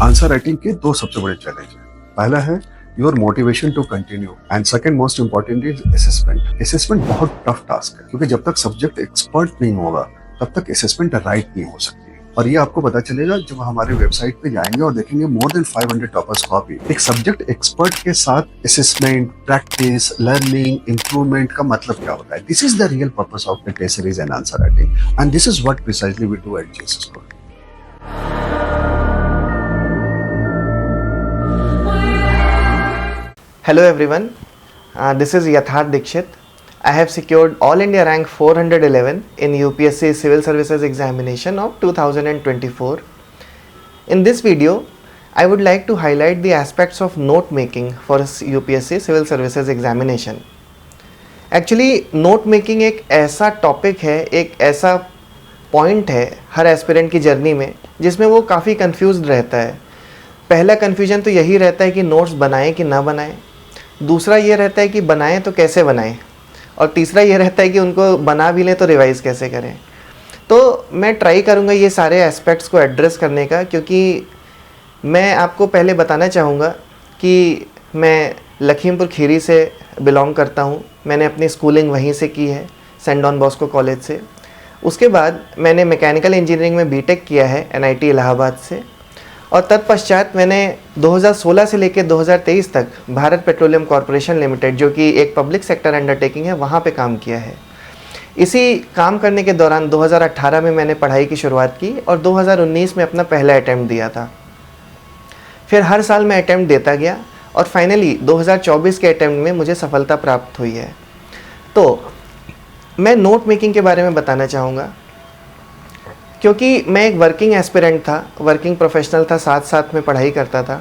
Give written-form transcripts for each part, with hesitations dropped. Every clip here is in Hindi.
आंसर राइटिंग के दो सबसे बड़े चैलेंज हैं। पहला है your motivation to continue and second most important is assessment. Assessment बहुत टफ टास्क है क्योंकि जब तक सब्जेक्ट एक्सपर्ट नहीं होगा तब तक असेसमेंट राइट नहीं हो सकती। और ये आपको पता चलेगा जब हमारे वेबसाइट पे जाएंगे और देखेंगे मोर देन 500 टॉपर्स कॉपी। एक सब्जेक्ट एक्सपर्ट के साथ असेसमेंट, प्रैक्टिस, लर्निंग, इंप्रूवमेंट का मतलब क्या होता है? This is the real purpose of the test series and answer writing and this is what precisely we do at GS school. Hello everyone, this is Yatharth Dikshit. I have secured All India rank 411 in UPSC Civil Services Examination of 2024. In this video, I would like to highlight the aspects of note making for UPSC Civil Services Examination. Actually, note making एक ऐसा टॉपिक है, एक ऐसा पॉइंट है हर एस्पिरेंट की जर्नी में जिसमें वो काफ़ी कंफ्यूज्ड रहता है। पहला कन्फ्यूजन तो यही रहता है कि नोट्स बनाएं कि ना बनाएं, दूसरा ये रहता है कि बनाएं तो कैसे बनाएं, और तीसरा ये रहता है कि उनको बना भी लें तो रिवाइज़ कैसे करें। तो मैं ट्राई करूँगा ये सारे एस्पेक्ट्स को एड्रेस करने का, क्योंकि मैं आपको पहले बताना चाहूँगा कि मैं लखीमपुर खीरी से बिलोंग करता हूँ। मैंने अपनी स्कूलिंग वहीं से की है, सेंट डॉन बॉस्को कॉलेज से। उसके बाद मैंने मैकेनिकल इंजीनियरिंग में बीटेक किया है एनआईटी इलाहाबाद से, और तत्पश्चात मैंने 2016 से लेकर 2023 तक भारत पेट्रोलियम कॉरपोरेशन लिमिटेड, जो कि एक पब्लिक सेक्टर अंडरटेकिंग है, वहाँ पे काम किया है। इसी काम करने के दौरान 2018 में मैंने पढ़ाई की शुरुआत की और 2019 में अपना पहला अटैम्प्ट दिया था। फिर हर साल मैं अटैम्प्ट देता गया और फाइनली 2024 के अटैम्प्ट में मुझे सफलता प्राप्त हुई है। तो मैं नोट मेकिंग के बारे में बताना चाहूँगा, क्योंकि मैं एक वर्किंग एस्पिरेंट था, वर्किंग प्रोफेशनल था, साथ साथ में पढ़ाई करता था।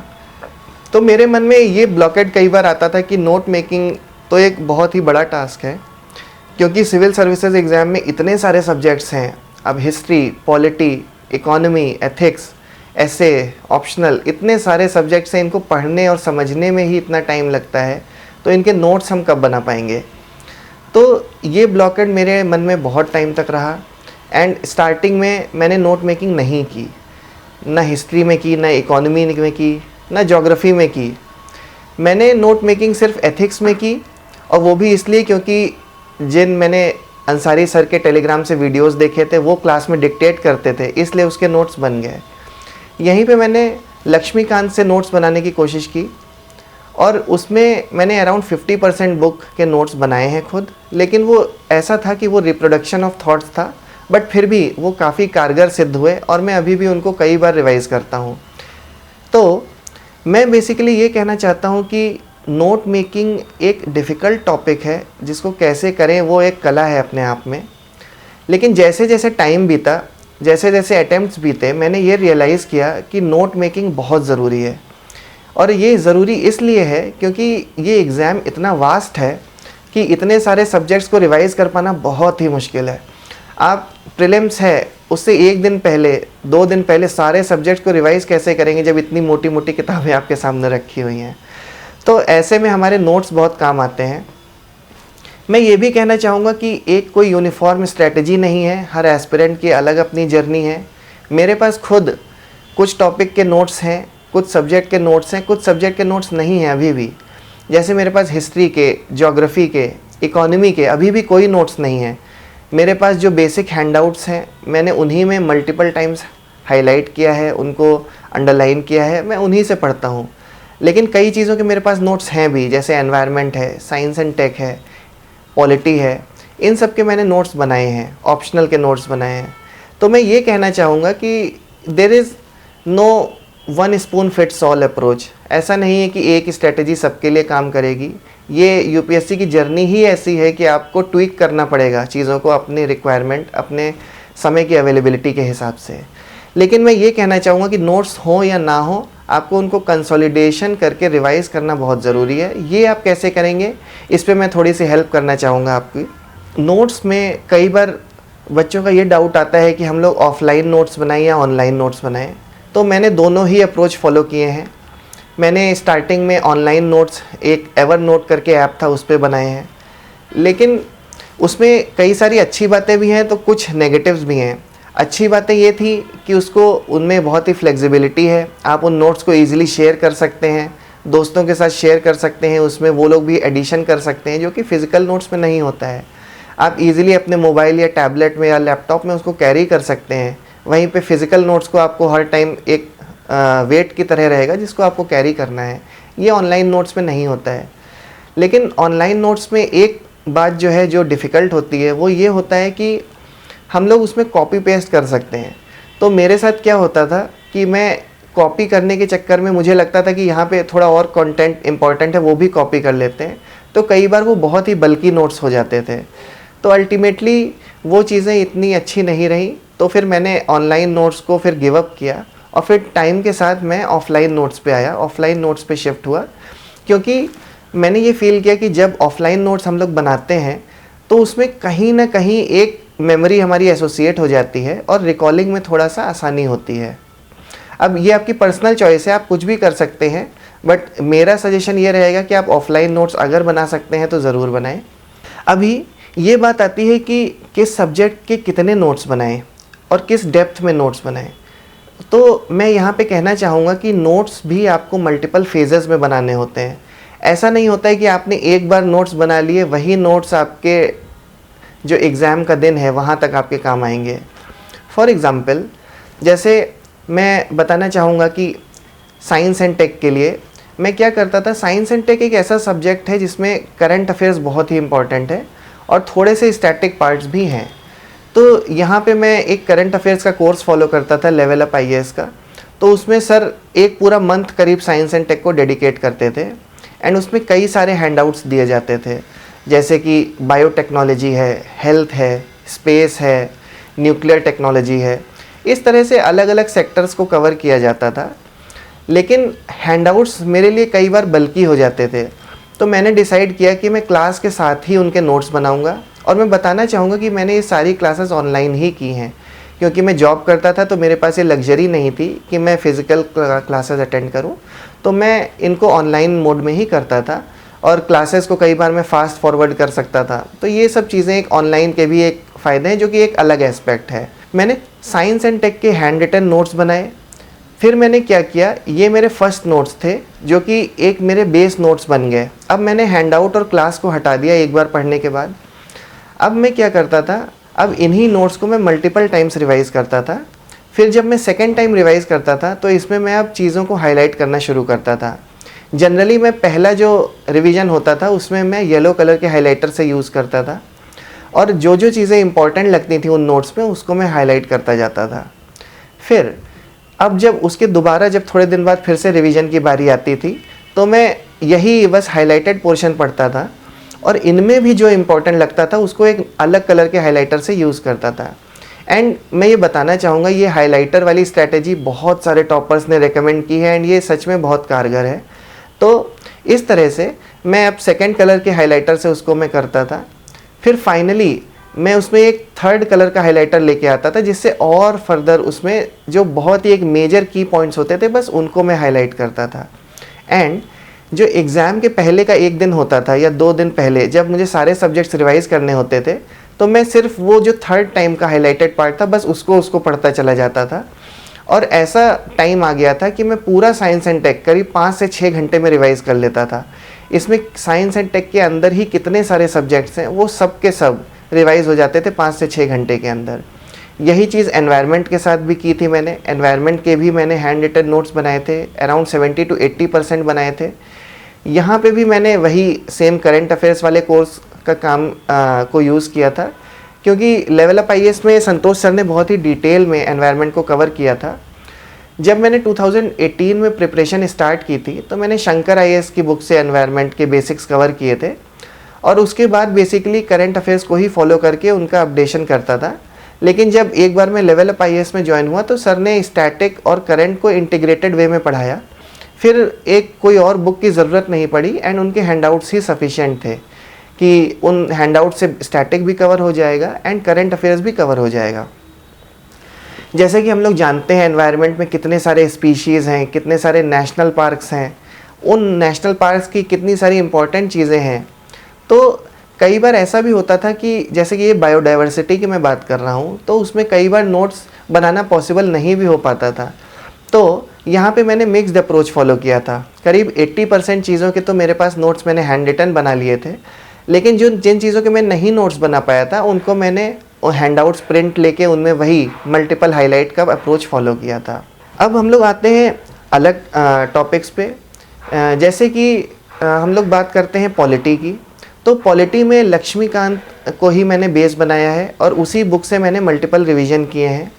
तो मेरे मन में ये ब्लॉकेड कई बार आता था कि नोट मेकिंग तो एक बहुत ही बड़ा टास्क है, क्योंकि सिविल सर्विसेज एग्ज़ाम में इतने सारे सब्जेक्ट्स हैं। अब हिस्ट्री, पॉलिटी, इकोनॉमी, एथिक्स, ऐसे, ऑप्शनल, इतने सारे सब्जेक्ट्स हैं, इनको पढ़ने और समझने में ही इतना टाइम लगता है, तो इनके नोट्स हम कब बना पाएंगे? तो ये ब्लॉकेड मेरे मन में बहुत टाइम तक रहा। एंड स्टार्टिंग में मैंने नोट मेकिंग नहीं की, ना हिस्ट्री में की, ना इकोनॉमी में की, ना ज्योग्राफी में की। मैंने नोट मेकिंग सिर्फ एथिक्स में की, और वो भी इसलिए क्योंकि जिन मैंने अंसारी सर के टेलीग्राम से वीडियोस देखे थे वो क्लास में डिक्टेट करते थे, इसलिए उसके नोट्स बन गए। यहीं पे मैंने लक्ष्मीकांत से नोट्स बनाने की कोशिश की और उसमें मैंने अराउंड 50% बुक के नोट्स बनाए हैं खुद, लेकिन वो ऐसा था कि वो रिप्रोडक्शन ऑफ थॉट्स था, बट फिर भी वो काफ़ी कारगर सिद्ध हुए और मैं अभी भी उनको कई बार रिवाइज़ करता हूँ। तो मैं बेसिकली ये कहना चाहता हूँ कि नोट मेकिंग एक डिफ़िकल्ट टॉपिक है, जिसको कैसे करें वो एक कला है अपने आप में। लेकिन जैसे जैसे टाइम बीता, जैसे जैसे अटैम्प्ट्स बीते, मैंने ये रियलाइज़ किया कि नोट मेकिंग बहुत ज़रूरी है। और ये ज़रूरी इसलिए है क्योंकि ये एग्ज़ाम इतना वास्ट है कि इतने सारे सब्जेक्ट्स को रिवाइज़ कर पाना बहुत ही मुश्किल है। आप प्रीलिम्स है उससे एक दिन पहले, 2 दिन पहले सारे सब्जेक्ट्स को रिवाइज़ कैसे करेंगे जब इतनी मोटी मोटी किताबें आपके सामने रखी हुई हैं? तो ऐसे में हमारे नोट्स बहुत काम आते हैं। मैं ये भी कहना चाहूँगा कि एक कोई यूनिफॉर्म स्ट्रेटजी नहीं है, हर एस्पिरेंट की अलग अपनी जर्नी है। मेरे पास खुद कुछ टॉपिक के नोट्स हैं, कुछ सब्जेक्ट के नोट्स हैं, कुछ सब्जेक्ट के नोट्स नहीं हैं अभी भी। जैसे मेरे पास हिस्ट्री के, ज्योग्राफी के, इकोनॉमी के अभी भी कोई नोट्स नहीं हैं। मेरे पास जो बेसिक हैंडआउट्स हैं मैंने उन्हीं में मल्टीपल टाइम्स हाईलाइट किया है, उनको अंडरलाइन किया है, मैं उन्हीं से पढ़ता हूँ। लेकिन कई चीज़ों के मेरे पास नोट्स हैं भी, जैसे एनवायरनमेंट है, साइंस एंड टेक है, पॉलिटी है, इन सब के मैंने नोट्स बनाए हैं, ऑप्शनल के नोट्स बनाए हैं। तो मैं ये कहना चाहूँगा कि there is no one spoon fits all approach. ऐसा नहीं है कि एक स्ट्रेटजी सबके लिए काम करेगी। ये यूपीएससी की जर्नी ही ऐसी है कि आपको ट्विक करना पड़ेगा चीज़ों को अपने रिक्वायरमेंट, अपने समय की अवेलेबिलिटी के हिसाब से। लेकिन मैं ये कहना चाहूँगा कि नोट्स हो या ना हो, आपको उनको कंसोलिडेशन करके रिवाइज़ करना बहुत ज़रूरी है। ये आप कैसे करेंगे, इस पे मैं थोड़ी सी हेल्प करना चाहूँगा आपकी। नोट्स में कई बार बच्चों का ये डाउट आता है कि हम लोग ऑफलाइन नोट्स बनाएं या ऑनलाइन नोट्स बनाएं। तो मैंने दोनों ही अप्रोच फॉलो किए हैं। मैंने स्टार्टिंग में ऑनलाइन नोट्स, एक एवर नोट करके ऐप था, उस पर बनाए हैं, लेकिन उसमें कई सारी अच्छी बातें भी हैं तो कुछ नेगेटिव्स भी हैं। अच्छी बातें ये थी कि उसको उनमें बहुत ही फ्लेक्सिबिलिटी है, आप उन नोट्स को ईज़िली शेयर कर सकते हैं, दोस्तों के साथ शेयर कर सकते हैं, उसमें वो लोग भी एडिशन कर सकते हैं जो कि फ़िज़िकल नोट्स में नहीं होता है। आप इजीली अपने मोबाइल या टैबलेट में या लैपटॉप में उसको कैरी कर सकते हैं। वहीं पे फ़िज़िकल नोट्स को आपको हर टाइम एक वेट की तरह रहेगा जिसको आपको कैरी करना है। ये ऑनलाइन नोट्स में नहीं होता है। लेकिन ऑनलाइन नोट्स में एक बात जो है जो डिफ़िकल्ट होती है वो ये होता है कि हम लोग उसमें कॉपी पेस्ट कर सकते हैं। तो मेरे साथ क्या होता था कि मैं कॉपी करने के चक्कर में मुझे लगता था कि यहाँ पे थोड़ा और कंटेंट इंपॉर्टेंट है, वो भी कॉपी कर लेते हैं। तो कई बार वो बहुत ही बल्की नोट्स हो जाते थे। तो अल्टीमेटली वो चीज़ें इतनी अच्छी नहीं रही, तो फिर मैंने ऑनलाइन नोट्स को फिर गिव अप किया और फिर टाइम के साथ मैं ऑफ़लाइन नोट्स पे आया, ऑफ़लाइन नोट्स पे शिफ्ट हुआ। क्योंकि मैंने ये फ़ील किया कि जब ऑफ़लाइन नोट्स हम लोग बनाते हैं तो उसमें कहीं ना कहीं एक मेमोरी हमारी एसोसिएट हो जाती है और रिकॉलिंग में थोड़ा सा आसानी होती है। अब ये आपकी पर्सनल चॉइस है, आप कुछ भी कर सकते हैं, बट मेरा सजेशन ये रहेगा कि आप ऑफ़लाइन नोट्स अगर बना सकते हैं तो ज़रूर बनाएं। अभी ये बात आती है कि किस सब्जेक्ट के कितने नोट्स बनाएं और किस डेप्थ में नोट्स बनाएं। तो मैं यहाँ पे कहना चाहूँगा कि नोट्स भी आपको मल्टीपल फेजेस में बनाने होते हैं। ऐसा नहीं होता है कि आपने एक बार नोट्स बना लिए, वही नोट्स आपके जो एग्ज़ाम का दिन है वहाँ तक आपके काम आएंगे। फॉर एग्ज़ाम्पल, जैसे मैं बताना चाहूँगा कि साइंस एंड टेक के लिए मैं क्या करता था। साइंस एंड टेक एक ऐसा सब्जेक्ट है जिसमें करंट अफेयर्स बहुत ही इंपॉर्टेंट है और थोड़े से स्टैटिक पार्ट्स भी हैं। तो यहाँ पे मैं एक करंट अफेयर्स का कोर्स फॉलो करता था, लेवल अप IAS का। तो उसमें सर एक पूरा मंथ करीब साइंस एंड टेक को डेडिकेट करते थे एंड उसमें कई सारे हैंडआउट्स दिए जाते थे, जैसे कि बायोटेक्नोलॉजी है, हेल्थ है, स्पेस है, न्यूक्लियर टेक्नोलॉजी है। इस तरह से अलग अलग सेक्टर्स को कवर किया जाता था। लेकिन हैंडआउट्स मेरे लिए कई बार बल्की हो जाते थे, तो मैंने डिसाइड किया कि मैं क्लास के साथ ही उनके नोट्स बनाऊंगा। और मैं बताना चाहूँगा कि मैंने ये सारी क्लासेस ऑनलाइन ही की हैं, क्योंकि मैं जॉब करता था तो मेरे पास ये लग्जरी नहीं थी कि मैं फ़िज़िकल क्लासेस अटेंड करूँ। तो मैं इनको ऑनलाइन मोड में ही करता था और क्लासेस को कई बार मैं फ़ास्ट फॉरवर्ड कर सकता था। तो ये सब चीज़ें एक ऑनलाइन के भी एक फ़ायदे हैं, जो कि एक अलग एस्पेक्ट है। मैंने साइंस एंड टेक के हैंड रिटन नोट्स बनाए। फिर मैंने क्या किया, ये मेरे फर्स्ट नोट्स थे जो कि एक मेरे बेस नोट्स बन गए। अब मैंने हैंडआउट और क्लास को हटा दिया एक बार पढ़ने के बाद। अब मैं क्या करता था, अब इन्हीं नोट्स को मैं मल्टीपल टाइम्स रिवाइज़ करता था। फिर जब मैं सेकेंड टाइम रिवाइज़ करता था तो इसमें मैं अब चीज़ों को हाईलाइट करना शुरू करता था। जनरली मैं पहला जो रिवीजन होता था उसमें मैं येलो कलर के हाइलाइटर से यूज़ करता था और जो जो चीज़ें इंपॉर्टेंट लगती थी उन नोट्स में उसको मैं हाईलाइट करता जाता था। फिर अब जब उसके दोबारा जब थोड़े दिन बाद फिर से रिवीजन की बारी आती थी तो मैं यही बस हाईलाइटेड पोर्शन पढ़ता था और इनमें भी जो इम्पोर्टेंट लगता था उसको एक अलग कलर के हाइलाइटर से यूज़ करता था। एंड मैं ये बताना चाहूँगा, ये हाइलाइटर वाली स्ट्रैटेजी बहुत सारे टॉपर्स ने रेकमेंड की है एंड ये सच में बहुत कारगर है। तो इस तरह से मैं अब सेकेंड कलर के हाइलाइटर से उसको मैं करता था। फिर फाइनली मैं उसमें एक थर्ड कलर का हाइलाइटर लेके आता था, जिससे और फर्दर उसमें जो बहुत ही एक मेजर की पॉइंट्स होते थे बस उनको मैं हाईलाइट करता था। एंड जो एग्ज़ाम के पहले का एक दिन होता था या 2 दिन पहले जब मुझे सारे सब्जेक्ट्स रिवाइज़ करने होते थे तो मैं सिर्फ वो जो थर्ड टाइम का हाईलाइटेड पार्ट था बस उसको पढ़ता चला जाता था। और ऐसा टाइम आ गया था कि मैं पूरा साइंस एंड टेक करीब 5 से 6 घंटे में रिवाइज़ कर लेता था। इसमें साइंस एंड टेक के अंदर ही कितने सारे सब्जेक्ट्स हैं वो सब के सब रिवाइज़ हो जाते थे 5 से 6 घंटे के अंदर। यही चीज़ एनवायरनमेंट के साथ भी की थी मैंने। एनवायरनमेंट के भी मैंने हैंड रिटन नोट्स बनाए थे, अराउंड 70 to 80% बनाए थे। यहाँ पे भी मैंने वही सेम करंट अफेयर्स वाले कोर्स का काम को यूज़ किया था, क्योंकि लेवल अप IAS में संतोष सर ने बहुत ही डिटेल में एनवायरनमेंट को कवर किया था। जब मैंने 2018 में प्रिपरेशन स्टार्ट की थी तो मैंने शंकर IAS की बुक से एनवायरनमेंट के बेसिक्स कवर किए थे और उसके बाद बेसिकली करंट अफेयर्स को ही फॉलो करके उनका अपडेशन करता था। लेकिन जब एक बार मैं लेवल अप IAS में ज्वाइन हुआ तो सर ने स्टैटिक और करंट को इंटीग्रेटेड वे में पढ़ाया। फिर एक कोई और बुक की ज़रूरत नहीं पड़ी एंड उनके हैंडआउट्स ही सफिशिएंट थे कि उन हैंडआउट से स्टैटिक भी कवर हो जाएगा एंड करंट अफेयर्स भी कवर हो जाएगा। जैसे कि हम लोग जानते हैं एनवायरनमेंट में कितने सारे स्पीशीज़ हैं, कितने सारे नेशनल पार्क्स हैं, उन नेशनल पार्क्स की कितनी सारी इम्पोर्टेंट चीज़ें हैं। तो कई बार ऐसा भी होता था कि जैसे कि ये बायोडाइवर्सिटी की मैं बात कर रहा हूँ, तो उसमें कई बार नोट्स बनाना पॉसिबल नहीं भी हो पाता था। तो यहाँ पे मैंने मिक्स्ड अप्रोच फॉलो किया था। करीब 80% चीज़ों के तो मेरे पास नोट्स मैंने हैंड रिटन बना लिए थे, लेकिन जिन चीज़ों के मैं नहीं नोट्स बना पाया था उनको मैंने हैंडआउट्स प्रिंट लेके उनमें वही मल्टीपल हाईलाइट का अप्रोच फॉलो किया था। अब हम लोग आते हैं अलग टॉपिक्स पे, जैसे कि हम लोग बात करते हैं पॉलिटी की। तो पॉलिटी में लक्ष्मीकांत को ही मैंने बेस बनाया है और उसी बुक से मैंने मल्टीपल रिवीजन किए हैं।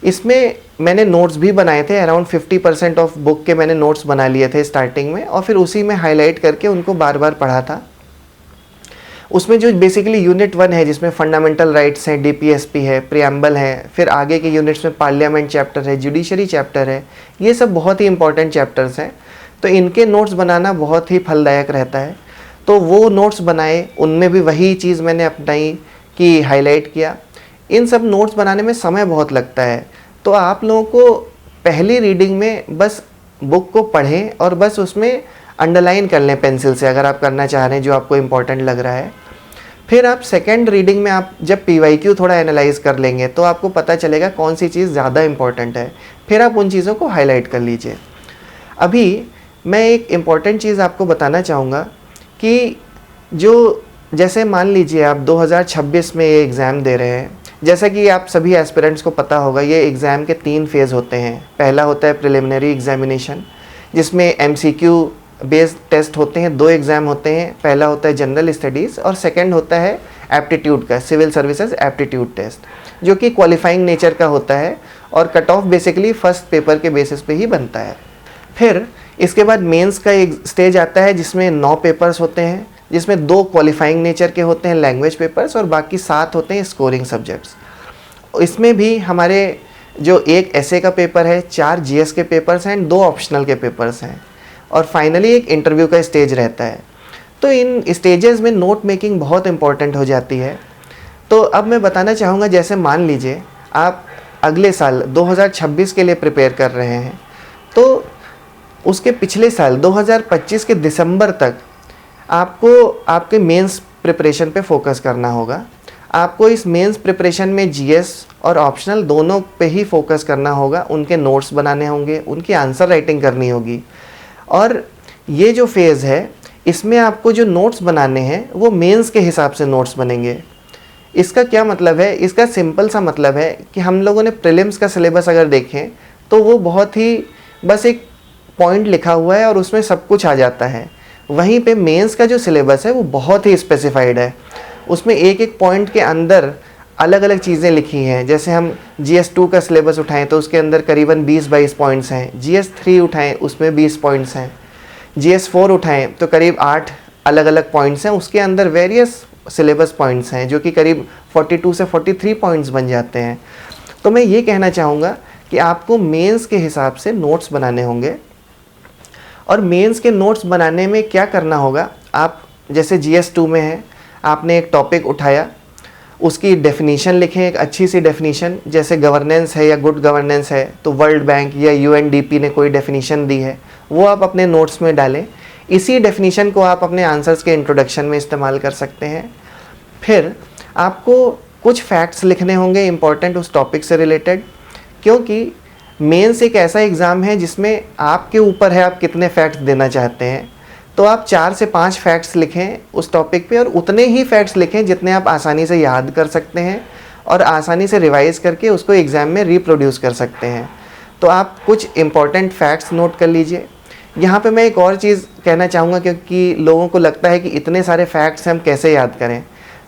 इसमें मैंने नोट्स भी बनाए थे, अराउंड 50% ऑफ बुक के मैंने नोट्स बना लिए थे स्टार्टिंग में, और फिर उसी में हाईलाइट करके उनको बार बार पढ़ा था। उसमें जो बेसिकली यूनिट 1 है जिसमें फंडामेंटल राइट्स हैं, डीपीएसपी है, प्रियम्बल है, फिर आगे के यूनिट्स में पार्लियामेंट चैप्टर है, जुडिशरी चैप्टर है, ये सब बहुत ही इंपॉर्टेंट चैप्टर्स हैं। तो इनके नोट्स बनाना बहुत ही फलदायक रहता है। तो वो नोट्स बनाए, उनमें भी वही चीज़ मैंने अपनाई कि हाईलाइट किया। इन सब नोट्स बनाने में समय बहुत लगता है, तो आप लोगों को पहली रीडिंग में बस बुक को पढ़ें और बस उसमें अंडरलाइन कर लें पेंसिल से, अगर आप करना चाह रहे हैं जो आपको इम्पोर्टेंट लग रहा है। फिर आप सेकेंड रीडिंग में आप जब PYQ थोड़ा एनालाइज कर लेंगे तो आपको पता चलेगा कौन सी चीज़ ज़्यादा इम्पॉर्टेंट है, फिर आप उन चीज़ों को हाईलाइट कर लीजिए। अभी मैं एक इम्पॉर्टेंट चीज़ आपको बताना चाहूँगा कि जो जैसे मान लीजिए आप 2026 में ये एग्ज़ाम दे रहे हैं, जैसा कि आप सभी एस्पिरेंट्स को पता होगा, ये एग्ज़ाम के 3 फेज़ होते हैं। पहला होता है प्रिलिमिनरी एग्जामिनेशन, जिसमें MCQ बेस्ड टेस्ट होते हैं, 2 एग्ज़ाम होते हैं। पहला होता है जनरल स्टडीज़ और सेकंड होता है एप्टीट्यूड का, सिविल सर्विसेज एप्टीट्यूड टेस्ट, जो कि क्वालिफाइंग नेचर का होता है और cut off basically first paper के बेसिस पे ही बनता है। फिर इसके बाद मेंस का एक स्टेज आता है जिसमें 9 पेपर्स होते हैं, जिसमें 2 क्वालिफाइंग नेचर के होते हैं लैंग्वेज पेपर्स और बाकी 7 होते हैं स्कोरिंग सब्जेक्ट्स। इसमें भी हमारे जो एक ऐसे का पेपर है, 4 GS के पेपर्स हैं, 2 ऑप्शनल के पेपर्स हैं, और फाइनली एक इंटरव्यू का स्टेज रहता है। तो इन स्टेजेस में नोट मेकिंग बहुत इंपॉर्टेंट हो जाती है। तो अब मैं बताना चाहूँगा, जैसे मान लीजिए आप अगले साल 2026 के लिए प्रिपेयर कर रहे हैं, तो उसके पिछले साल 2025 के दिसंबर तक आपको आपके मेंस प्रिपरेशन पे फोकस करना होगा। आपको इस मेंस प्रिपरेशन में GS और ऑप्शनल दोनों पे ही फोकस करना होगा। उनके नोट्स बनाने होंगे, उनकी आंसर राइटिंग करनी होगी। और ये जो फेज़ है, इसमें आपको जो नोट्स बनाने हैं वो मेंस के हिसाब से नोट्स बनेंगे। इसका क्या मतलब है? इसका सिंपल सा मतलब है कि हम लोगों ने प्रीलिम्स का सिलेबस अगर देखें तो वो बहुत ही बस एक पॉइंट लिखा हुआ है और उसमें सब कुछ आ जाता है। वहीं पे मेंस का जो सिलेबस है वो बहुत ही स्पेसिफाइड है। उसमें एक एक पॉइंट के अंदर अलग अलग चीज़ें लिखी हैं। जैसे हम GS2 का सिलेबस उठाएं तो उसके अंदर करीबन 20-22 पॉइंट्स हैं। GS3 उठाएं उसमें 20 पॉइंट्स हैं। GS4 उठाएं तो करीब 8 अलग अलग पॉइंट्स हैं। उसके अंदर वेरियस सिलेबस पॉइंट्स हैं जो कि करीब 42 से 43 पॉइंट्स बन जाते हैं। तो मैं ये कहना चाहूँगा कि आपको मेंस के हिसाब से नोट्स बनाने होंगे। और मेंस के नोट्स बनाने में क्या करना होगा, आप जैसे GS2 में है, आपने एक टॉपिक उठाया, उसकी डेफिनीशन लिखें, एक अच्छी सी डेफिनीशन। जैसे गवर्नेंस है या गुड गवर्नेंस है तो वर्ल्ड बैंक या UNDP ने कोई डेफिनीशन दी है, वो आप अपने नोट्स में डालें। इसी डेफिनीशन को आप अपने आंसर्स के इंट्रोडक्शन में इस्तेमाल कर सकते हैं। फिर आपको कुछ फैक्ट्स लिखने होंगे इंपॉर्टेंट उस टॉपिक से रिलेटेड, क्योंकि मेंस एक ऐसा एग्ज़ाम है जिसमें आपके ऊपर है आप कितने फैक्ट्स देना चाहते हैं। तो आप 4 से 5 फैक्ट्स लिखें उस टॉपिक पे, और उतने ही फैक्ट्स लिखें जितने आप आसानी से याद कर सकते हैं और आसानी से रिवाइज करके उसको एग्ज़ाम में रिप्रोड्यूस कर सकते हैं। तो आप कुछ इंपॉर्टेंट फैक्ट्स नोट कर लीजिए। यहाँ पे मैं एक और चीज़ कहना चाहूँगा, क्योंकि लोगों को लगता है कि इतने सारे फैक्ट्स हम कैसे याद करें।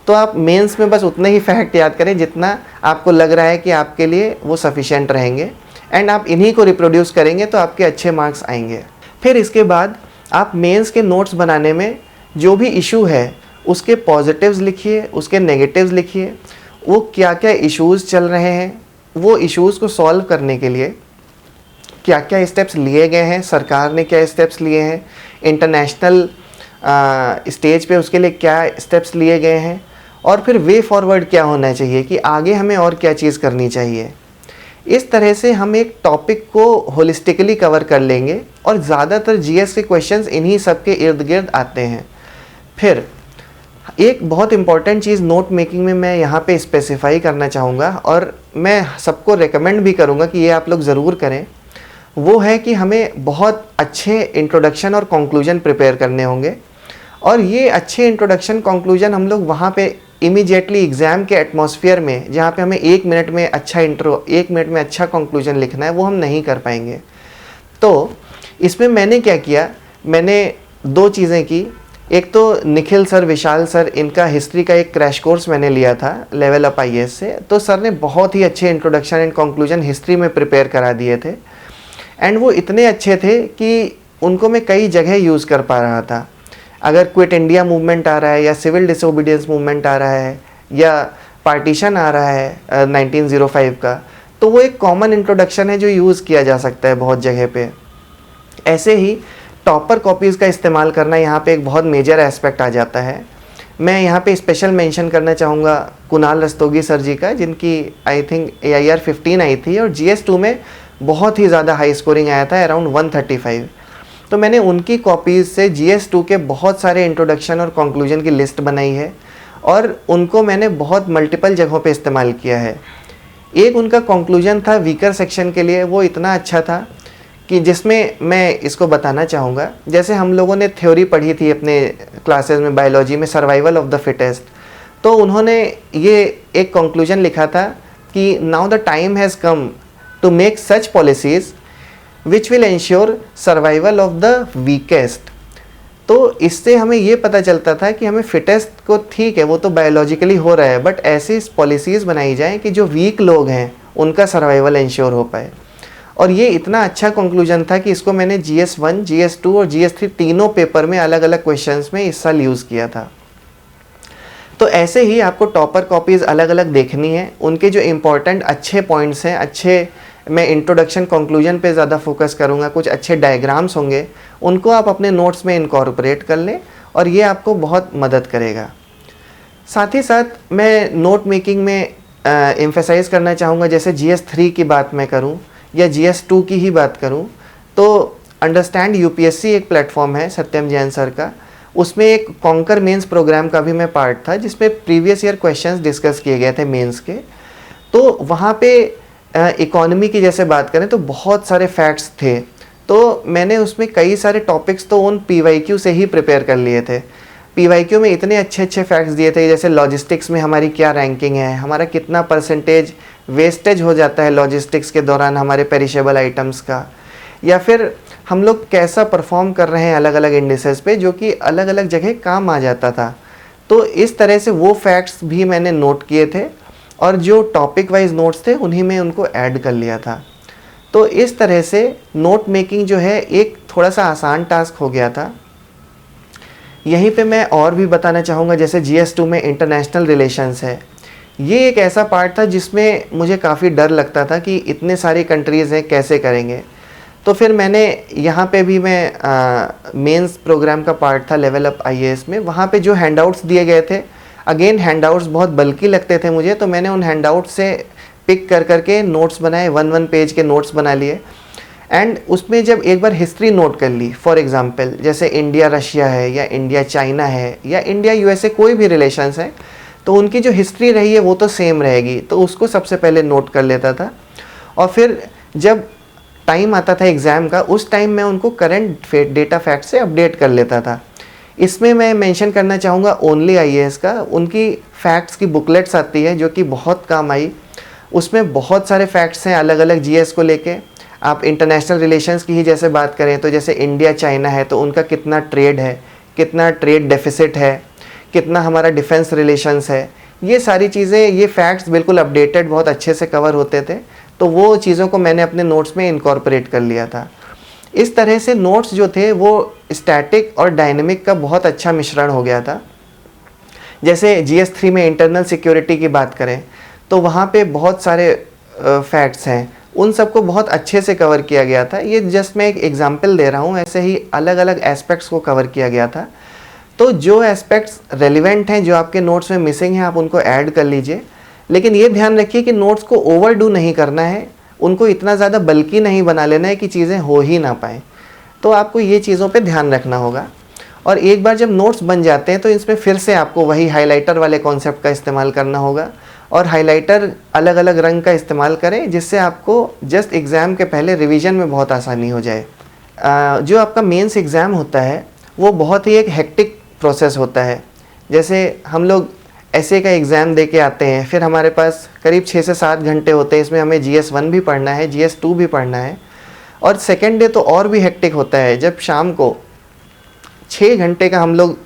तो आप मेंस में बस उतने ही फैक्ट याद करें जितना आपको लग रहा है कि आपके लिए वो सफिशेंट रहेंगे, एंड आप इन्हीं को रिप्रोड्यूस करेंगे तो आपके अच्छे मार्क्स आएंगे। फिर इसके बाद आप मेंस के नोट्स बनाने में जो भी इशू है उसके पॉजिटिव्स लिखिए, उसके नेगेटिव्स लिखिए, वो क्या क्या इश्यूज़ चल रहे हैं, वो इश्यूज़ को सॉल्व करने के लिए क्या क्या स्टेप्स लिए गए हैं, सरकार ने क्या स्टेप्स लिए हैं, इंटरनेशनल स्टेज पे उसके लिए क्या स्टेप्स लिए गए हैं, और फिर वे फॉरवर्ड क्या होना चाहिए कि आगे हमें और क्या चीज़ करनी चाहिए। इस तरह से हम एक टॉपिक को होलिस्टिकली कवर कर लेंगे और ज़्यादातर GS के क्वेश्चंस इन्हीं सब के इर्द गिर्द आते हैं। फिर एक बहुत इम्पॉर्टेंट चीज़ नोट मेकिंग में मैं यहाँ पे स्पेसिफाई करना चाहूँगा और मैं सबको रेकमेंड भी करूँगा कि ये आप लोग ज़रूर करें, वो है कि हमें बहुत अच्छे इंट्रोडक्शन और कंक्लूजन प्रिपेयर करने होंगे। और ये अच्छे इंट्रोडक्शन कंक्लूजन हम लोग वहाँ पे इमीडिएटली एग्ज़ाम के एटमॉस्फेयर में, जहाँ पे हमें 1 मिनट में अच्छा इंट्रो, 1 मिनट में अच्छा कंक्लूजन लिखना है, वो हम नहीं कर पाएंगे। तो इसमें मैंने क्या किया, मैंने 2 चीज़ें की। एक तो निखिल सर, विशाल सर, इनका हिस्ट्री का एक क्रैश कोर्स मैंने लिया था लेवल अप आईएएस से। तो सर ने बहुत ही अच्छे इंट्रोडक्शन एंड कंक्लूजन हिस्ट्री में प्रिपेयर करा दिए थे एंड वो इतने अच्छे थे कि उनको मैं कई जगह यूज़ कर पा रहा था। अगर क्विट इंडिया मूवमेंट आ रहा है या सिविल डिसोबीडियंस मूवमेंट आ रहा है या पार्टीशन आ रहा है 1905 का, तो वो एक कॉमन इंट्रोडक्शन है जो यूज़ किया जा सकता है बहुत जगह पे। ऐसे ही टॉपर कॉपीज़ का इस्तेमाल करना यहाँ पे एक बहुत मेजर एस्पेक्ट आ जाता है। मैं यहाँ पे स्पेशल मेंशन करना चाहूँगा कुणाल रस्तोगी सर जी का, जिनकी आई थिंक AIR 15 आई थी और GS2 में बहुत ही ज़्यादा हाई स्कोरिंग आया था, अराउंड 135। तो मैंने उनकी कॉपीज़ से GS2 के बहुत सारे इंट्रोडक्शन और कंक्लूजन की लिस्ट बनाई है और उनको मैंने बहुत मल्टीपल जगहों पे इस्तेमाल किया है। एक उनका कंक्लूजन था वीकर सेक्शन के लिए, वो इतना अच्छा था कि जिसमें मैं इसको बताना चाहूँगा। जैसे हम लोगों ने थ्योरी पढ़ी थी अपने क्लासेस में बायोलॉजी में, सर्वाइवल ऑफ द फिटेस्ट, तो उन्होंने ये एक कंक्लूजन लिखा था कि now the time has come to make such policies which will ensure survival of the weakest. तो इससे हमें ये पता चलता था कि हमें फिटेस्ट को, ठीक है वो तो बायोलॉजिकली हो रहा है, बट ऐसी पॉलिसीज़ बनाई जाएँ कि जो वीक लोग हैं उनका सर्वाइवल इंश्योर हो पाए। और ये इतना अच्छा कंक्लूजन था कि इसको मैंने GS1, GS2 और GS3 तीनों पेपर में अलग अलग क्वेश्चंस में इस साल यूज़ किया था। तो ऐसे ही आपको टॉपर कॉपीज़ अलग अलग देखनी है, उनके जो इम्पोर्टेंट अच्छे पॉइंट्स हैं, अच्छे, मैं इंट्रोडक्शन कंक्लूजन पे ज़्यादा फोकस करूँगा, कुछ अच्छे डायग्राम्स होंगे, उनको आप अपने नोट्स में इनकॉर्पोरेट कर लें और ये आपको बहुत मदद करेगा। साथ ही साथ मैं नोट मेकिंग में एम्फेसाइज़ करना चाहूँगा, जैसे GS3 की बात मैं करूँ या GS2 की ही बात करूं, तो अंडरस्टैंड UPSC एक प्लेटफॉर्म है सत्यम जैन सर का, उसमें एक कॉन्कर मेंस प्रोग्राम का भी मैं पार्ट था जिसमें प्रीवियस ईयर क्वेश्चंस डिस्कस किए गए थे मेंस के। तो वहाँ पे इकोनॉमी की जैसे बात करें तो बहुत सारे फैक्ट्स थे, तो मैंने उसमें कई सारे टॉपिक्स तो उन PYQ से ही प्रिपेयर कर लिए थे। PYQ में इतने अच्छे अच्छे फैक्ट्स दिए थे, जैसे लॉजिस्टिक्स में हमारी क्या रैंकिंग है, हमारा कितना परसेंटेज वेस्टेज हो जाता है लॉजिस्टिक्स के दौरान हमारे पेरिशेबल आइटम्स का, या फिर हम लोग कैसा परफॉर्म कर रहे हैं अलग अलग इंडिसेस पे, जो कि अलग अलग जगह काम आ जाता था। तो इस तरह से वो फैक्ट्स भी मैंने नोट किए थे और जो टॉपिक वाइज नोट्स थे उन्हीं में उनको ऐड कर लिया था। तो इस तरह से नोट मेकिंग जो है एक थोड़ा सा आसान टास्क हो गया था। यहीं पे मैं और भी बताना चाहूँगा, जैसे GS2 में इंटरनेशनल रिलेशंस है, ये एक ऐसा पार्ट था जिसमें मुझे काफ़ी डर लगता था कि इतने सारी कंट्रीज़ हैं कैसे करेंगे। तो फिर मैंने यहाँ पे भी, मैं मेंस प्रोग्राम का पार्ट था लेवल अप IAS में, वहाँ पे जो हैंडआउट्स दिए गए थे, अगेन हैंडआउट्स बहुत बल्कि लगते थे मुझे, तो मैंने उन हैंडआउट से पिक कर करके नोट्स बनाए, 1 पेज के नोट्स बना लिए। एंड उसमें जब एक बार हिस्ट्री नोट कर ली, फॉर एग्जांपल जैसे इंडिया रशिया है या इंडिया चाइना है या इंडिया USA, कोई भी रिलेशंस है, तो उनकी जो हिस्ट्री रही है वो तो सेम रहेगी, तो उसको सबसे पहले नोट कर लेता था। और फिर जब टाइम आता था एग्ज़ाम का, उस टाइम मैं उनको करंट डेटा फैक्ट से अपडेट कर लेता था। इसमें मैं मेंशन करना चाहूँगा ओनली IAS का, उनकी फैक्ट्स की बुकलेट्स आती है जो कि बहुत काम आई। उसमें बहुत सारे फैक्ट्स हैं अलग अलग GS को लेके। आप इंटरनेशनल रिलेशंस की ही जैसे बात करें तो जैसे इंडिया चाइना है तो उनका कितना ट्रेड है, कितना ट्रेड डेफिसिट है, कितना हमारा डिफेंस रिलेशंस है, ये सारी चीज़ें, ये फैक्ट्स बिल्कुल अपडेटेड बहुत अच्छे से कवर होते थे। तो वो चीज़ों को मैंने अपने नोट्स में इनकॉर्पोरेट कर लिया था। इस तरह से नोट्स जो थे वो स्टैटिक और डायनेमिक का बहुत अच्छा मिश्रण हो गया था। जैसे GS3 में इंटरनल सिक्योरिटी की बात करें तो वहाँ पे बहुत सारे फैक्ट्स हैं, उन सबको बहुत अच्छे से कवर किया गया था। ये जस्ट मैं एक एग्जांपल दे रहा हूँ, ऐसे ही अलग अलग एस्पेक्ट्स को कवर किया गया था। तो जो एस्पेक्ट्स रेलिवेंट हैं, जो आपके नोट्स में मिसिंग हैं, आप उनको ऐड कर लीजिए। लेकिन ये ध्यान रखिए कि नोट्स को ओवरडू नहीं करना है, उनको इतना ज़्यादा बल्कि नहीं बना लेना है कि चीज़ें हो ही ना पाएँ। तो आपको ये चीज़ों पे ध्यान रखना होगा। और एक बार जब नोट्स बन जाते हैं तो इसमें फिर से आपको वही हाइलाइटर वाले कॉन्सेप्ट का इस्तेमाल करना होगा, और हाइलाइटर अलग अलग रंग का इस्तेमाल करें जिससे आपको जस्ट एग्ज़ाम के पहले रिवीजन में बहुत आसानी हो जाए। जो आपका मेंस एग्ज़ाम होता है वो बहुत ही एक हेक्टिक प्रोसेस होता है। जैसे हम लोग एसए का एग्ज़ाम दे के आते हैं, फिर हमारे पास करीब 6 से 7 घंटे होते हैं, इसमें हमें GS1 भी पढ़ना है, GS2 भी पढ़ना है, और सेकेंड डे तो और भी हेक्टिक होता है जब शाम को 6 घंटे का हम लोग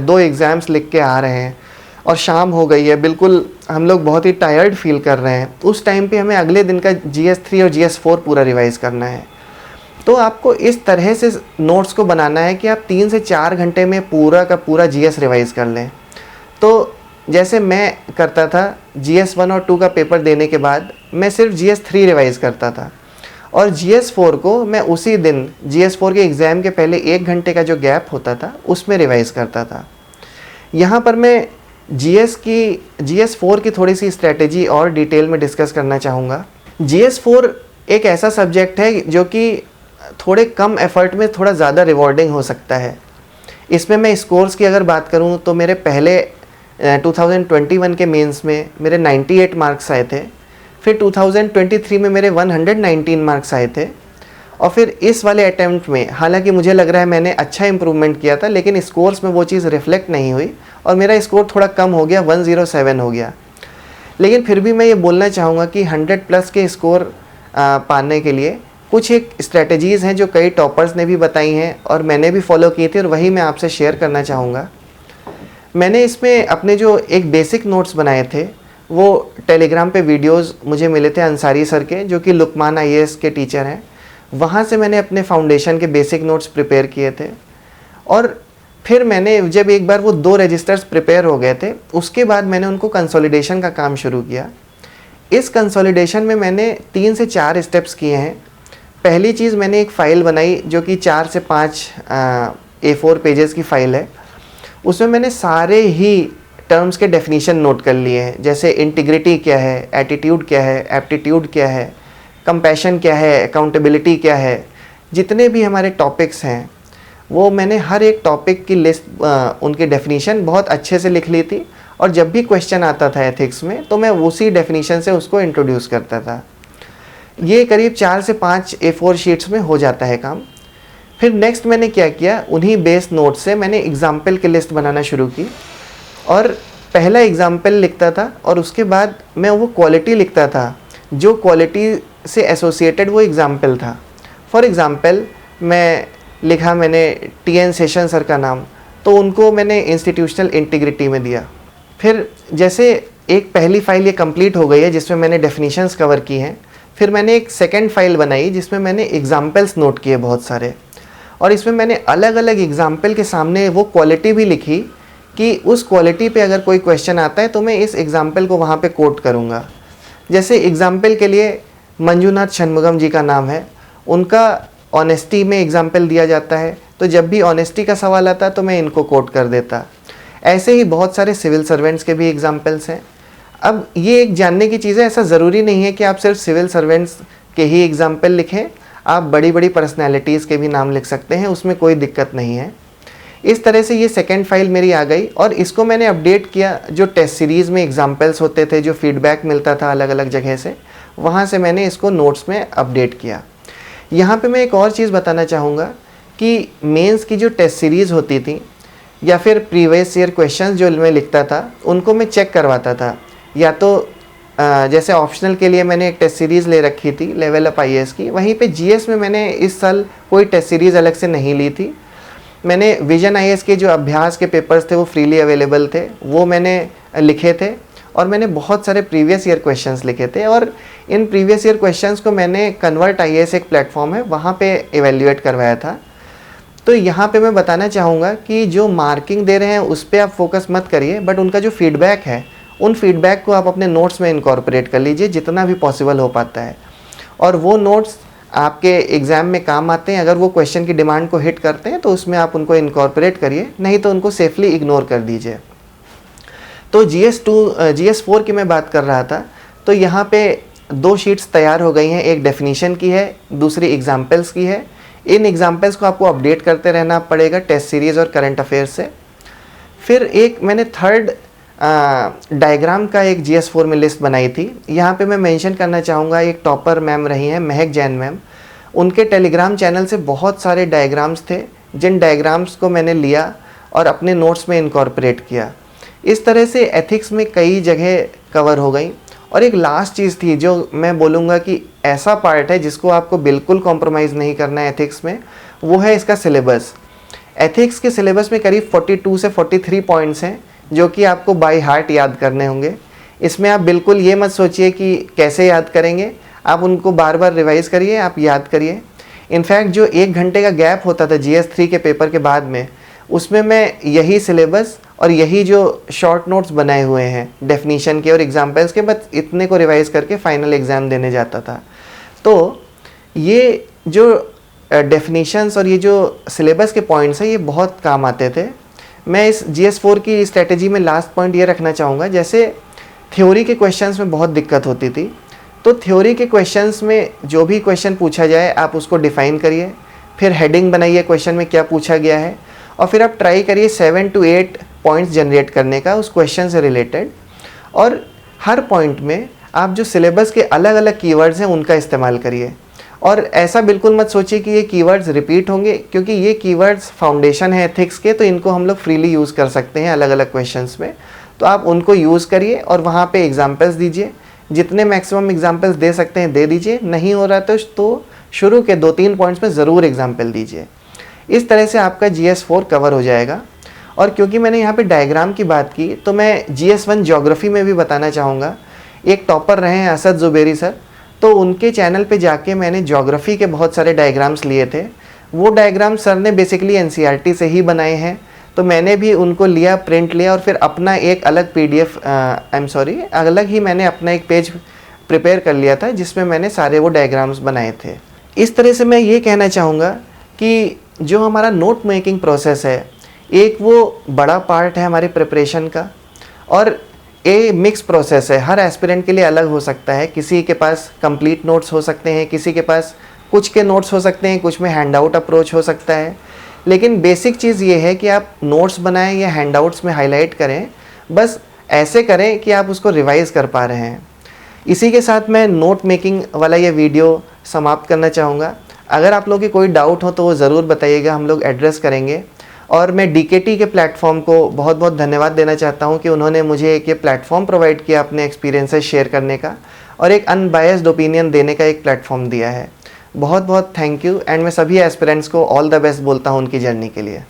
2 एग्ज़ाम्स लिख के आ रहे हैं और शाम हो गई है, बिल्कुल हम लोग बहुत ही टायर्ड फील कर रहे हैं। उस टाइम पे हमें अगले दिन का GS3 और GS4 पूरा रिवाइज़ करना है। तो आपको इस तरह से नोट्स को बनाना है कि आप 3 से 4 घंटे में पूरा का पूरा GS रिवाइज़ कर लें। तो जैसे मैं करता था, GS1 और 2 का पेपर देने के बाद मैं सिर्फ GS3 रिवाइज़ करता था, और GS4 को मैं उसी दिन GS4 के एग्ज़ाम के पहले 1 घंटे का जो गैप होता था उसमें रिवाइज़ करता था। यहाँ पर मैं GS4 की थोड़ी सी स्ट्रैटेजी और डिटेल में डिस्कस करना चाहूँगा। GS4 एक ऐसा सब्जेक्ट है जो कि थोड़े कम एफर्ट में थोड़ा ज़्यादा रिवॉर्डिंग हो सकता है। इसमें मैं स्कोर्स की अगर बात करूँ तो मेरे पहले 2021 के मेंस में मेरे 98 मार्क्स आए थे, फिर 2023 में मेरे 119 मार्क्स आए थे, और फिर इस वाले अटैम्प्ट में हालांकि मुझे लग रहा है मैंने अच्छा इंप्रूवमेंट किया था, लेकिन स्कोर्स में वो चीज़ रिफ्लेक्ट नहीं हुई और मेरा स्कोर थोड़ा कम हो गया, 107 हो गया। लेकिन फिर भी मैं ये बोलना चाहूँगा कि 100 प्लस के स्कोर पाने के लिए कुछ एक स्ट्रैटेजीज़ हैं जो कई टॉपर्स ने भी बताई हैं और मैंने भी फॉलो की थी, और वही मैं आपसे शेयर करना चाहूँगा। मैंने इसमें अपने जो एक बेसिक नोट्स बनाए थे वो टेलीग्राम पे वीडियोस मुझे मिले थे अंसारी सर के, जो कि लुकमान IAS के टीचर हैं। वहाँ से मैंने अपने फाउंडेशन के बेसिक नोट्स प्रिपेयर किए थे, और फिर मैंने जब एक बार वो 2 रजिस्टर्स प्रिपेयर हो गए थे उसके बाद मैंने उनको कंसोलिडेशन का काम शुरू किया। इस कंसोलिडेशन में मैंने 3 से 4 स्टेप्स किए हैं। पहली चीज़, मैंने एक फ़ाइल बनाई जो कि 4 से 5 A4 पेजेस की फ़ाइल है। उसमें मैंने सारे ही टर्म्स के डेफिनीशन नोट कर लिए हैं, जैसे इंटीग्रिटी क्या है, एटीट्यूड क्या है, एप्टीट्यूड क्या है, कंपैशन क्या है, अकाउंटेबिलिटी क्या है, जितने भी हमारे टॉपिक्स हैं वो मैंने हर एक टॉपिक की लिस्ट उनकी डेफिनीशन बहुत अच्छे से लिख ली थी, और जब भी क्वेश्चन आता था एथिक्स में तो मैं उसी डेफिनीशन से उसको इंट्रोड्यूस करता था। ये करीब 4 से 5 A4 शीट्स में हो जाता है काम। फिर नेक्स्ट मैंने क्या किया, उन्हीं बेस नोट से मैंने एग्जाम्पल की लिस्ट बनाना शुरू की, और पहला एग्जाम्पल लिखता था और उसके बाद मैं वो क्वालिटी लिखता था जो क्वालिटी से एसोसिएटेड वो एग्जाम्पल था। फॉर एग्ज़ाम्पल मैं लिखा मैंने TN सेशन सर का नाम, तो उनको मैंने इंस्टीट्यूशनल इंटीग्रिटी में दिया। फिर जैसे एक पहली फ़ाइल ये कंप्लीट हो गई है जिसमें मैंने डेफिनीशंस कवर की हैं, फिर मैंने एक सेकंड फ़ाइल बनाई जिसमें मैंने एग्जाम्पल्स नोट किए बहुत सारे, और इसमें मैंने अलग अलग एग्जाम्पल के सामने वो क्वालिटी भी लिखी कि उस क्वालिटी पे अगर कोई क्वेश्चन आता है तो मैं इस एग्जाम्पल को वहाँ पे कोट करूँगा। जैसे एग्जाम्पल के लिए मंजूनाथ षणमुगम जी का नाम है, उनका ऑनेस्टी में एग्जाम्पल दिया जाता है, तो जब भी ऑनेस्टी का सवाल आता तो मैं इनको कोट कर देता। ऐसे ही बहुत सारे सिविल सर्वेंट्स के भी एग्जाम्पल्स हैं। अब ये एक जानने की चीज़ है, ऐसा ज़रूरी नहीं है कि आप सिर्फ सिविल सर्वेंट्स के ही एग्जाम्पल लिखें, आप बड़ी बड़ी पर्सनैलिटीज़ के भी नाम लिख सकते हैं, उसमें कोई दिक्कत नहीं है। इस तरह से ये सेकंड फाइल मेरी आ गई, और इसको मैंने अपडेट किया जो टेस्ट सीरीज़ में एग्जाम्पल्स होते थे, जो फीडबैक मिलता था अलग अलग जगह से, वहाँ से मैंने इसको नोट्स में अपडेट किया। यहाँ पे मैं एक और चीज़ बताना चाहूँगा कि मेंस की जो टेस्ट सीरीज़ होती थी या फिर प्रीवियस ईयर क्वेश्चंस जो मैं लिखता था उनको मैं चेक करवाता था। या तो जैसे ऑप्शनल के लिए मैंने एक टेस्ट सीरीज़ ले रखी थी लेवल अप IAS की, वहीं पे GS में मैंने इस साल कोई टेस्ट सीरीज़ अलग से नहीं ली थी। मैंने विजन IAS के जो अभ्यास के पेपर्स थे वो फ्रीली अवेलेबल थे, वो मैंने लिखे थे, और मैंने बहुत सारे प्रीवियस ईयर क्वेश्चंस लिखे थे, और इन प्रीवियस ईयर क्वेश्चंस को मैंने कन्वर्ट IAS एक प्लेटफॉर्म है वहाँ पे एवेल्यूएट करवाया था। तो यहाँ पे मैं बताना चाहूँगा कि जो मार्किंग दे रहे हैं उस पर आप फोकस मत करिए, बट उनका जो फीडबैक है उन फीडबैक को आप अपने नोट्स में इनकॉर्पोरेट कर लीजिए जितना भी पॉसिबल हो पाता है, और वो नोट्स आपके एग्ज़ाम में काम आते हैं। अगर वो क्वेश्चन की डिमांड को हिट करते हैं तो उसमें आप उनको इनकॉर्पोरेट करिए, नहीं तो उनको सेफली इग्नोर कर दीजिए। तो GS4 की मैं बात कर रहा था, तो यहाँ पे 2 शीट्स तैयार हो गई हैं, एक डेफिनीशन की है, दूसरी एग्जाम्पल्स की है। इन एग्जाम्पल्स को आपको अपडेट करते रहना पड़ेगा टेस्ट सीरीज़ और करंट अफेयर्स से। फिर एक मैंने थर्ड डायग्राम का एक GS4 में लिस्ट बनाई थी। यहाँ पे मैं मेंशन करना चाहूँगा, एक टॉपर मैम रही हैं महक जैन मैम, उनके टेलीग्राम चैनल से बहुत सारे डायग्राम्स थे, जिन डायग्राम्स को मैंने लिया और अपने नोट्स में इनकॉर्पोरेट किया। इस तरह से एथिक्स में कई जगह कवर हो गई। और एक लास्ट चीज़ थी जो मैं बोलूँगा कि ऐसा पार्ट है जिसको आपको बिल्कुल कॉम्प्रोमाइज़ नहीं करना है एथिक्स में, वो है इसका सिलेबस। एथिक्स के सिलेबस में करीब 42 से 43 पॉइंट्स हैं जो कि आपको बाय हार्ट याद करने होंगे। इसमें आप बिल्कुल ये मत सोचिए कि कैसे याद करेंगे, आप उनको बार बार रिवाइज करिए, आप याद करिए। इनफैक्ट जो 1 घंटे का गैप होता था GS3 के पेपर के बाद में, उसमें मैं यही सिलेबस और यही जो शॉर्ट नोट्स बनाए हुए हैं डेफिनीशन के और एग्जाम्पल्स के, बस इतने को रिवाइज करके फाइनल एग्ज़ाम देने जाता था। तो ये जो डेफिनीशंस और ये जो सिलेबस के पॉइंट्स हैं ये बहुत काम आते थे। मैं इस GS4 की स्ट्रेटजी में लास्ट पॉइंट ये रखना चाहूँगा, जैसे थ्योरी के क्वेश्चंस में बहुत दिक्कत होती थी, तो थ्योरी के क्वेश्चंस में जो भी क्वेश्चन पूछा जाए आप उसको डिफ़ाइन करिए, फिर हेडिंग बनाइए क्वेश्चन में क्या पूछा गया है, और फिर आप ट्राई करिए 7 to 8 पॉइंट्स जनरेट करने का उस क्वेश्चन से रिलेटेड। और हर पॉइंट में आप जो सिलेबस के अलग अलग कीवर्ड्स हैं उनका इस्तेमाल करिए। और ऐसा बिल्कुल मत सोचिए कि ये कीवर्ड्स रिपीट होंगे, क्योंकि ये कीवर्ड्स फाउंडेशन है एथिक्स के, तो इनको हम लोग फ्रीली यूज़ कर सकते हैं अलग अलग क्वेश्चंस में। तो आप उनको यूज़ करिए और वहाँ पे एग्जांपल्स दीजिए, जितने मैक्सिमम एग्जांपल्स दे सकते हैं दे दीजिए, नहीं हो रहा तो शुरू के 2-3 पॉइंट्स में ज़रूर एग्जाम्पल दीजिए। इस तरह से आपका GS4 कवर हो जाएगा। और क्योंकि मैंने यहाँ पे डायग्राम की बात की, तो मैं GS1 ज्योग्राफी में भी बताना चाहूँगा। एक टॉपर रहे हैं असद जुबेरी सर, तो उनके चैनल पे जाके मैंने ज्योग्राफी के बहुत सारे डायग्राम्स लिए थे। वो डायग्राम सर ने बेसिकली NCERT से ही बनाए हैं, तो मैंने भी उनको लिया, प्रिंट लिया और फिर अपना एक अलग PDF अलग ही मैंने अपना एक पेज प्रिपेयर कर लिया था जिसमें मैंने सारे वो डायग्राम्स बनाए थे। इस तरह से मैं ये कहना चाहूँगा कि जो हमारा नोट मेकिंग प्रोसेस है, एक वो बड़ा पार्ट है हमारी प्रिपरेशन का, और ये मिक्स प्रोसेस है, हर एस्पिरेंट के लिए अलग हो सकता है। किसी के पास कंप्लीट नोट्स हो सकते हैं, किसी के पास कुछ के नोट्स हो सकते हैं, कुछ में हैंडआउट अप्रोच हो सकता है। लेकिन बेसिक चीज़ ये है कि आप नोट्स बनाएं या हैंडआउट्स में हाईलाइट करें, बस ऐसे करें कि आप उसको रिवाइज़ कर पा रहे हैं। इसी के साथ मैं नोट मेकिंग वाला ये वीडियो समाप्त करना चाहूँगा। अगर आप लोगों की कोई डाउट हो तो वो ज़रूर बताइएगा, हम लोग एड्रेस करेंगे। और मैं DKT के प्लेटफॉर्म को बहुत बहुत धन्यवाद देना चाहता हूँ कि उन्होंने मुझे एक ये प्लेटफॉर्म प्रोवाइड किया अपने एक्सपीरियंसेस शेयर करने का और एक अनबायस्ड ओपिनियन देने का एक प्लेटफॉर्म दिया है। बहुत बहुत थैंक यू। एंड मैं सभी एस्पिरेंट्स को ऑल द बेस्ट बोलता हूँ उनकी जर्नी के लिए।